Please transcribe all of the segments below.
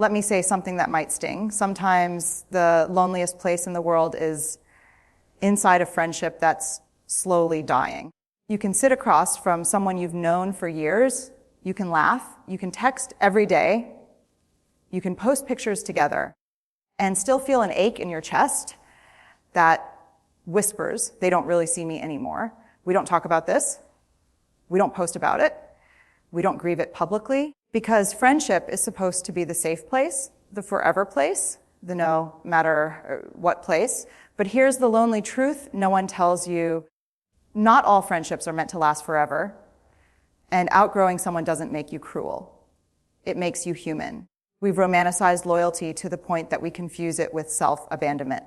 Let me say something that might sting. Sometimes the loneliest place in the world is inside a friendship that's slowly dying. You can sit across from someone you've known for years. You can laugh. You can text every day. You can post pictures together and still feel an ache in your chest that whispers, they don't really see me anymore. We don't talk about this. We don't post about it. We don't grieve it publicly, because friendship is supposed to be the safe place, the forever place, the no matter what place. But here's the lonely truth no one tells you. Not all friendships are meant to last forever, and outgrowing someone doesn't make you cruel. It makes you human. We've romanticized loyalty to the point that we confuse it with self-abandonment.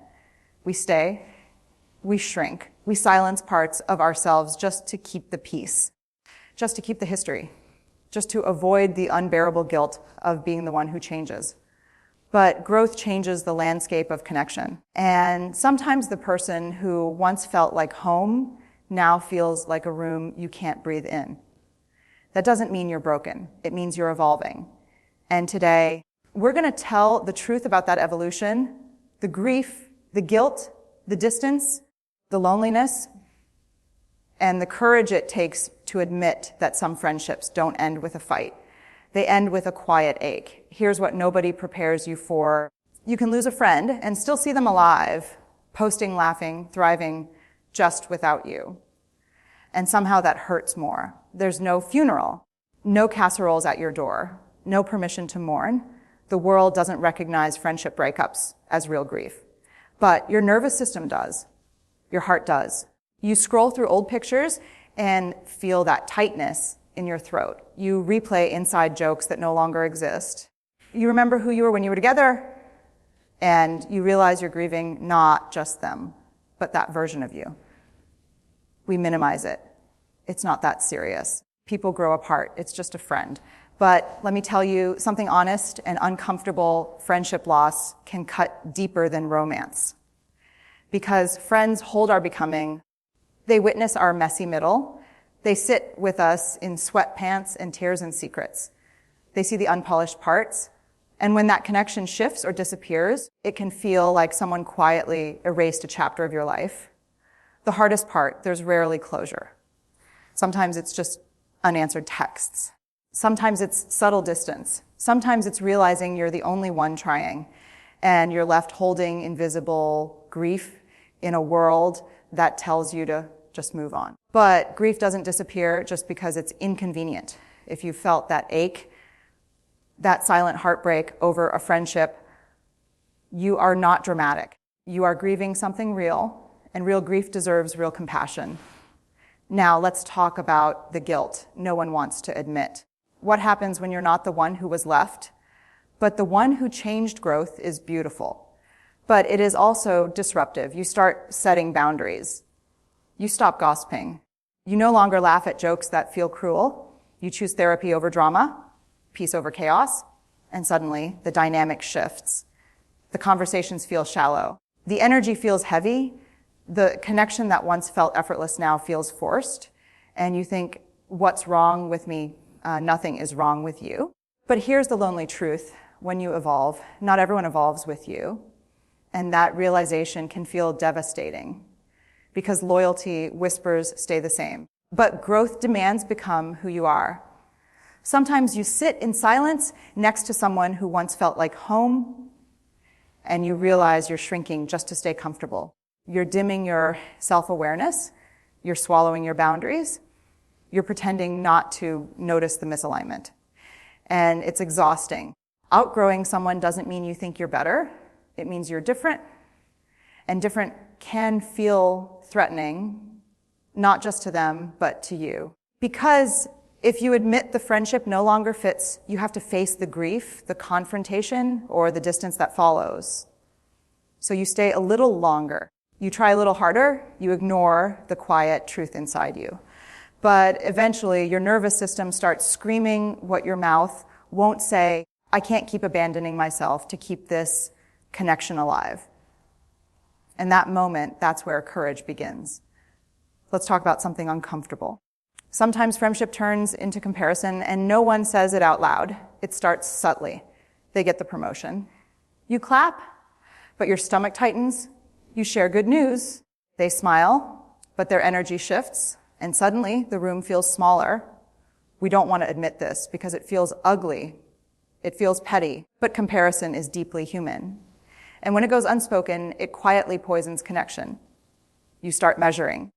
We stay, we shrink, we silence parts of ourselves just to keep the peace, just to keep the history, just to avoid the unbearable guilt of being the one who changes. But growth changes the landscape of connection. And sometimes the person who once felt like home now feels like a room you can't breathe in. That doesn't mean you're broken. It means you're evolving. And today, we're going to tell the truth about that evolution, the grief, the guilt, the distance, the loneliness, and the courage it takes to admit that some friendships don't end with a fight. They end with a quiet ache. Here's what nobody prepares you for. You can lose a friend and still see them alive, posting, laughing, thriving, just without you. And somehow that hurts more. There's no funeral, no casseroles at your door, no permission to mourn. The world doesn't recognize friendship breakups as real grief. But your nervous system does. Your heart does. You scroll through old pictures and feel that tightness in your throat. You replay inside jokes that no longer exist. You remember who you were when you were together, and you realize you're grieving not just them, but that version of you. We minimize it. It's not that serious. People grow apart. It's just a friend. But let me tell you, something honest and uncomfortable, friendship loss can cut deeper than romance. Because friends hold our becoming. They witness our messy middle. They sit with us in sweatpants and tears and secrets. They see the unpolished parts. And when that connection shifts or disappears, it can feel like someone quietly erased a chapter of your life. The hardest part, there's rarely closure. Sometimes it's just unanswered texts. Sometimes it's subtle distance. Sometimes it's realizing you're the only one trying, and you're left holding invisible grief in a world that tells you to just move on. But grief doesn't disappear just because it's inconvenient. If you felt that ache, that silent heartbreak over a friendship, you are not dramatic. You are grieving something real, and real grief deserves real compassion. Now let's talk about the guilt no one wants to admit. What happens when you're not the one who was left? But the one who changed. Growth is beautiful. But it is also disruptive. You start setting boundaries. You stop gossiping. You no longer laugh at jokes that feel cruel. You choose therapy over drama, peace over chaos, and suddenly the dynamic shifts. The conversations feel shallow. The energy feels heavy. The connection that once felt effortless now feels forced. And you think, what's wrong with me? Nothing is wrong with you. But here's the lonely truth. When you evolve, not everyone evolves with you. And that realization can feel devastating because loyalty whispers stay the same. But growth demands become who you are. Sometimes you sit in silence next to someone who once felt like home, and you realize you're shrinking just to stay comfortable. You're dimming your self-awareness. You're swallowing your boundaries. You're pretending not to notice the misalignment. And it's exhausting. Outgrowing someone doesn't mean you think you're better. It means you're different. And different can feel threatening, not just to them, but to you. Because if you admit the friendship no longer fits, you have to face the grief, the confrontation, or the distance that follows. So you stay a little longer. You try a little harder. You ignore the quiet truth inside you. But eventually, your nervous system starts screaming what your mouth won't say. I can't keep abandoning myself to keep this connection alive. And that moment, that's where courage begins. Let's talk about something uncomfortable. Sometimes friendship turns into comparison, and no one says it out loud. It starts subtly. they get the promotion. You clap, but your stomach tightens. You share good news. They smile, but their energy shifts, and suddenly the room feels smaller. We don't want to admit this because it feels ugly. It feels petty, but comparison is deeply human. And when it goes unspoken, it quietly poisons connection. You start measuring.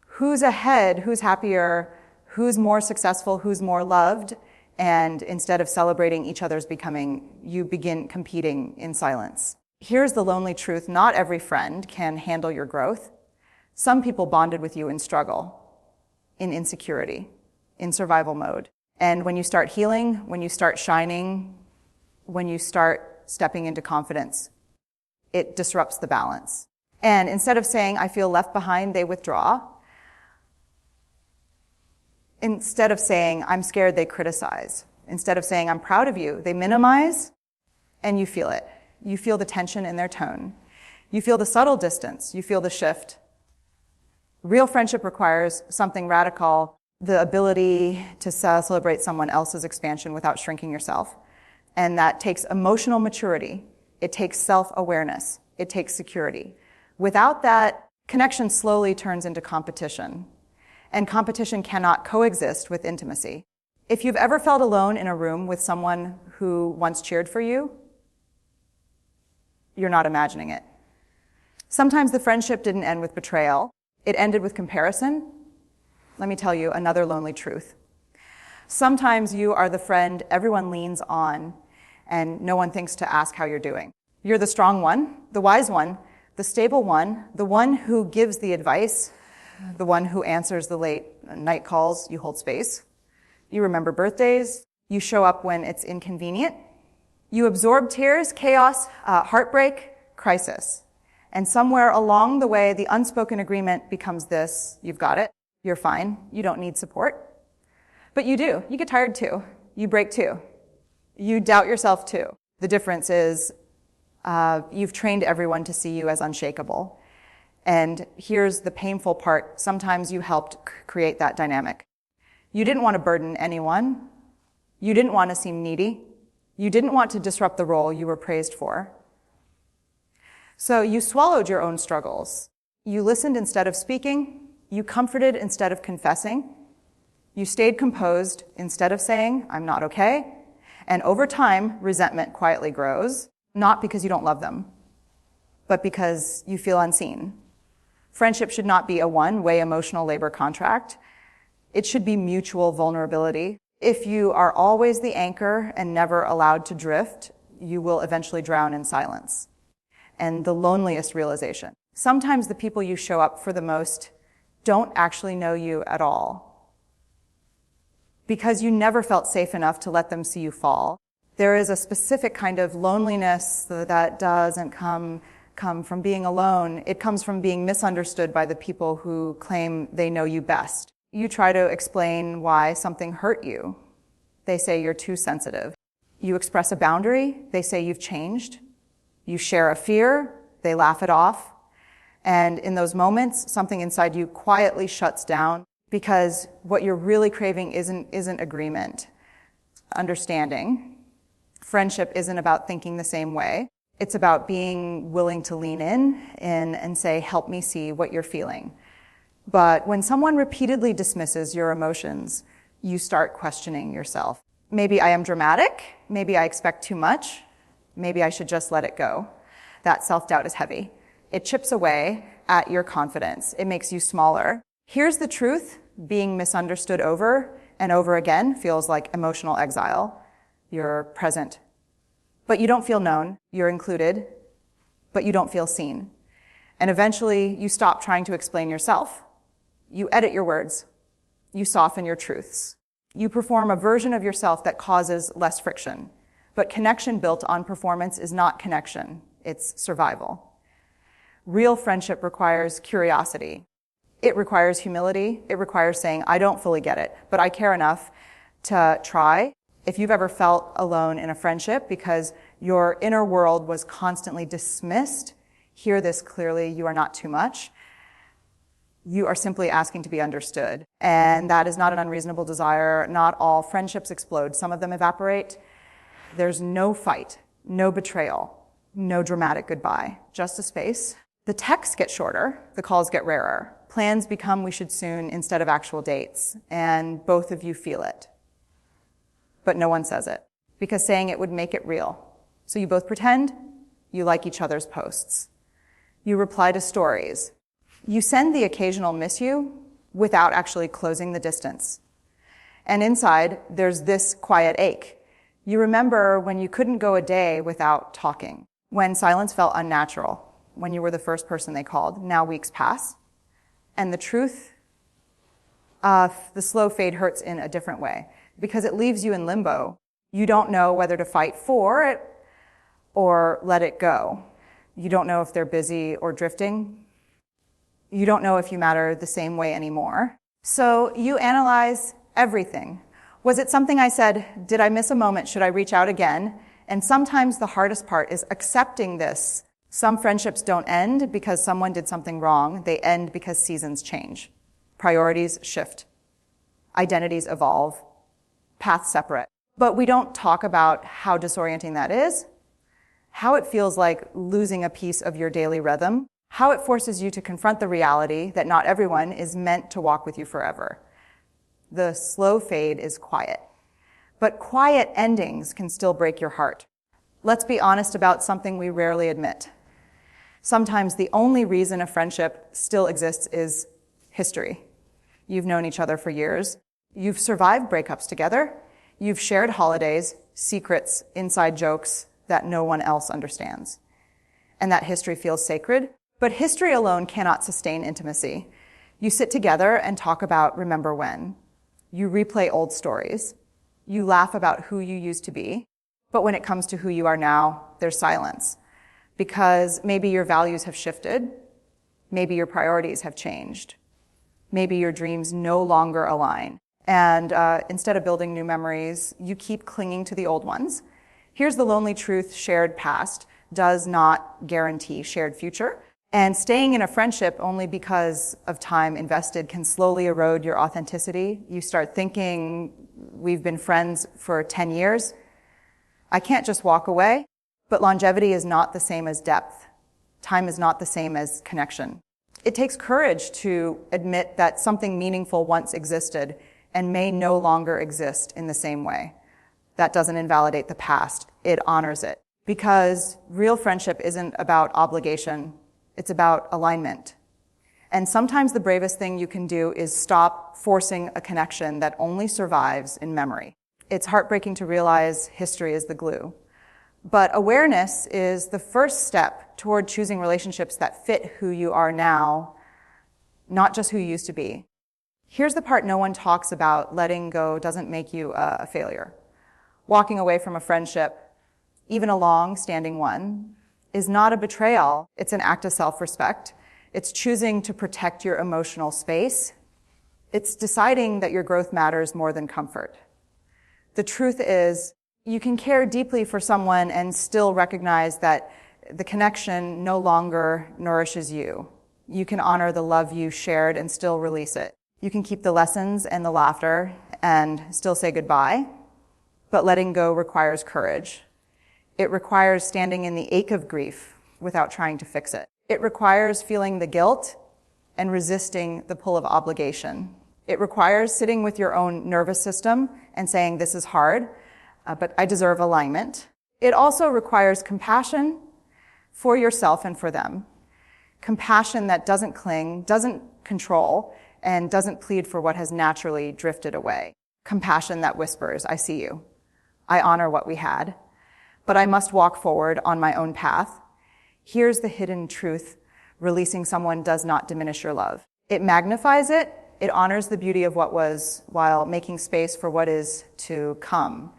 Who's ahead? Who's happier? Who's more successful? Who's more loved? And instead of celebrating each other's becoming, you begin competing in silence. Here's the lonely truth. Not every friend can handle your growth. Some people bonded with you in struggle, in insecurity, in survival mode. And when you start healing, when you start shining, when you start stepping into confidence, it disrupts the balance. And instead of saying, I feel left behind, they withdraw. Instead of saying, I'm scared, they criticize. Instead of saying, I'm proud of you, they minimize, and you feel it. You feel the tension in their tone. You feel the subtle distance. You feel the shift. Real friendship requires something radical, the ability to celebrate someone else's expansion without shrinking yourself. And that takes emotional maturity. It takes self-awareness. It takes security. Without that, connection slowly turns into competition. And competition cannot coexist with intimacy. If you've ever felt alone in a room with someone who once cheered for you, you're not imagining it. Sometimes the friendship didn't end with betrayal. It ended with comparison. Let me tell you another lonely truth. Sometimes you are the friend everyone leans on and no one thinks to ask how you're doing. You're the strong one, the wise one, the stable one, the one who gives the advice, the one who answers the late night calls. You hold space. You remember birthdays. You show up when it's inconvenient. You absorb tears, chaos, heartbreak, crisis. And somewhere along the way, the unspoken agreement becomes this: you've got it, you're fine, you don't need support. But you do. You get tired too. You break too. You doubt yourself too. The difference is you've trained everyone to see you as unshakable. And here's the painful part. Sometimes you helped create that dynamic. You didn't want to burden anyone. You didn't want to seem needy. You didn't want to disrupt the role you were praised for. So you swallowed your own struggles. You listened instead of speaking. You comforted instead of confessing. You stayed composed instead of saying, I'm not okay. And over time, resentment quietly grows, not because you don't love them, but because you feel unseen. Friendship should not be a one-way emotional labor contract. It should be mutual vulnerability. If you are always the anchor and never allowed to drift, you will eventually drown in silence. And the loneliest realization. Sometimes the people you show up for the most don't actually know you at all, because you never felt safe enough to let them see you fall. There is a specific kind of loneliness that doesn't come from being alone. It comes from being misunderstood by the people who claim they know you best. You try to explain why something hurt you. They say you're too sensitive. You express a boundary. They say you've changed. You share a fear. They laugh it off. And in those moments, something inside you quietly shuts down, because what you're really craving isn't agreement, understanding. Friendship isn't about thinking the same way. It's about being willing to lean in and say, help me see what you're feeling. But when someone repeatedly dismisses your emotions, you start questioning yourself. Maybe I am dramatic. Maybe I expect too much. Maybe I should just let it go. That self-doubt is heavy. It chips away at your confidence. It makes you smaller. Here's the truth. Being misunderstood over and over again feels like emotional exile. You're present, but you don't feel known. You're included, but you don't feel seen. And eventually, you stop trying to explain yourself. You edit your words. You soften your truths. You perform a version of yourself that causes less friction. But connection built on performance is not connection. It's survival. Real friendship requires curiosity. It requires humility. It requires saying, I don't fully get it, but I care enough to try. If you've ever felt alone in a friendship because your inner world was constantly dismissed, hear this clearly. You are not too much. You are simply asking to be understood. And that is not an unreasonable desire. Not all friendships explode. Some of them evaporate. There's no fight. No betrayal, no dramatic goodbye, just a space. The texts get shorter, the calls get rarer. Plans become we should soon instead of actual dates, and both of you feel it. But no one says it, because saying it would make it real. So you both pretend you like each other's posts. You reply to stories. You send the occasional miss you without actually closing the distance. And inside, there's this quiet ache. You remember when you couldn't go a day without talking, when silence felt unnatural, when you were the first person they called. Now weeks pass. And the truth, the slow fade hurts in a different way because it leaves you in limbo. You don't know whether to fight for it or let it go. You don't know if they're busy or drifting. You don't know if you matter the same way anymore. So you analyze everything. Was it something I said? Did I miss a moment? Should I reach out again? And sometimes the hardest part is accepting this. Some friendships don't end because someone did something wrong. They end because seasons change. Priorities shift. Identities evolve. Paths separate. But we don't talk about how disorienting that is, how it feels like losing a piece of your daily rhythm, how it forces you to confront the reality that not everyone is meant to walk with you forever. The slow fade is quiet. But quiet endings can still break your heart. Let's be honest about something we rarely admit. Sometimes the only reason a friendship still exists is history. You've known each other for years. You've survived breakups together. You've shared holidays, secrets, inside jokes that no one else understands. And that history feels sacred. But history alone cannot sustain intimacy. You sit together and talk about remember when. You replay old stories. You laugh about who you used to be. But when it comes to who you are now, there's silence. Because maybe your values have shifted. Maybe your priorities have changed. Maybe your dreams no longer align. And instead of building new memories, you keep clinging to the old ones. Here's the lonely truth: shared past does not guarantee shared future. And staying in a friendship only because of time invested can slowly erode your authenticity. You start thinking, we've been friends for 10 years. I can't just walk away. But longevity is not the same as depth. Time is not the same as connection. It takes courage to admit that something meaningful once existed and may no longer exist in the same way. That doesn't invalidate the past. It honors it. Because real friendship isn't about obligation. It's about alignment. And sometimes the bravest thing you can do is stop forcing a connection that only survives in memory. It's heartbreaking to realize history is the glue. But awareness is the first step toward choosing relationships that fit who you are now, not just who you used to be. Here's the part no one talks about: letting go doesn't make you a failure. Walking away from a friendship, even a long-standing one, is not a betrayal. It's an act of self-respect. It's choosing to protect your emotional space. It's deciding that your growth matters more than comfort. The truth is, you can care deeply for someone and still recognize that the connection no longer nourishes you. You can honor the love you shared and still release it. You can keep the lessons and the laughter and still say goodbye. But letting go requires courage. It requires standing in the ache of grief without trying to fix it. It requires feeling the guilt and resisting the pull of obligation. It requires sitting with your own nervous system and saying, this is hard, but I deserve alignment. It also requires compassion for yourself and for them. Compassion that doesn't cling, doesn't control, and doesn't plead for what has naturally drifted away. Compassion that whispers, I see you. I honor what we had, but I must walk forward on my own path. Here's the hidden truth: releasing someone does not diminish your love. It magnifies it. It honors the beauty of what was while making space for what is to come.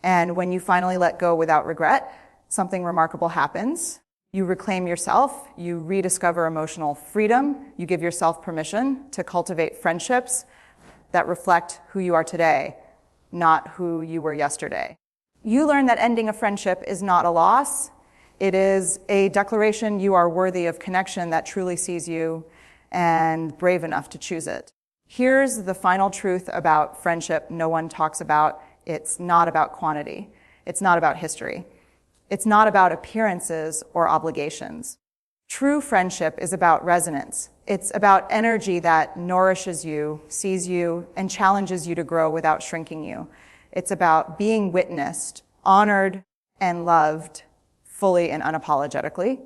And when you finally let go without regret, something remarkable happens. You reclaim yourself. You rediscover emotional freedom. You give yourself permission to cultivate friendships that reflect who you are today, not who you were yesterday. You learn that ending a friendship is not a loss. It is a declaration you are worthy of connection that truly sees you and brave enough to choose it. Here's the final truth about friendship no one talks about. It's not about quantity. It's not about history. It's not about appearances or obligations. True friendship is about resonance. It's about energy that nourishes you, sees you, and challenges you to grow without shrinking you. It's about being witnessed, honored, and loved fully and unapologetically.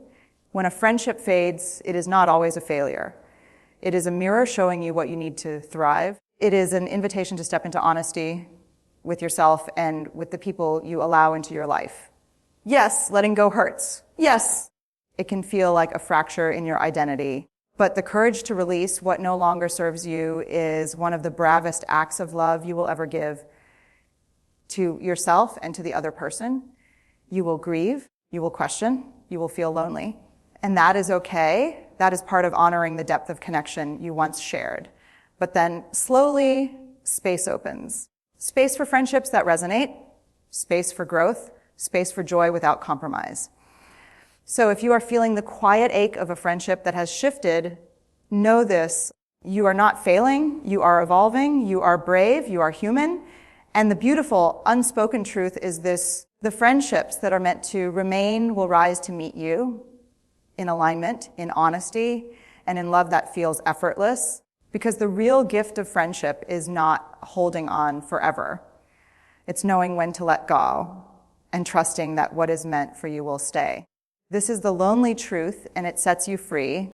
When a friendship fades, it is not always a failure. It is a mirror showing you what you need to thrive. It is an invitation to step into honesty with yourself and with the people you allow into your life. Yes, letting go hurts. Yes, it can feel like a fracture in your identity. But the courage to release what no longer serves you is one of the bravest acts of love you will ever give to yourself and to the other person. You will grieve, you will question, you will feel lonely. And that is okay. That is part of honoring the depth of connection you once shared. But then slowly, space opens. Space for friendships that resonate, space for growth, space for joy without compromise. So if you are feeling the quiet ache of a friendship that has shifted, know this: you are not failing, you are evolving, you are brave, you are human. And the beautiful unspoken truth is this: the friendships that are meant to remain will rise to meet you in alignment, in honesty, and in love that feels effortless. Because the real gift of friendship is not holding on forever. It's knowing when to let go and trusting that what is meant for you will stay. This is the lonely truth, and it sets you free.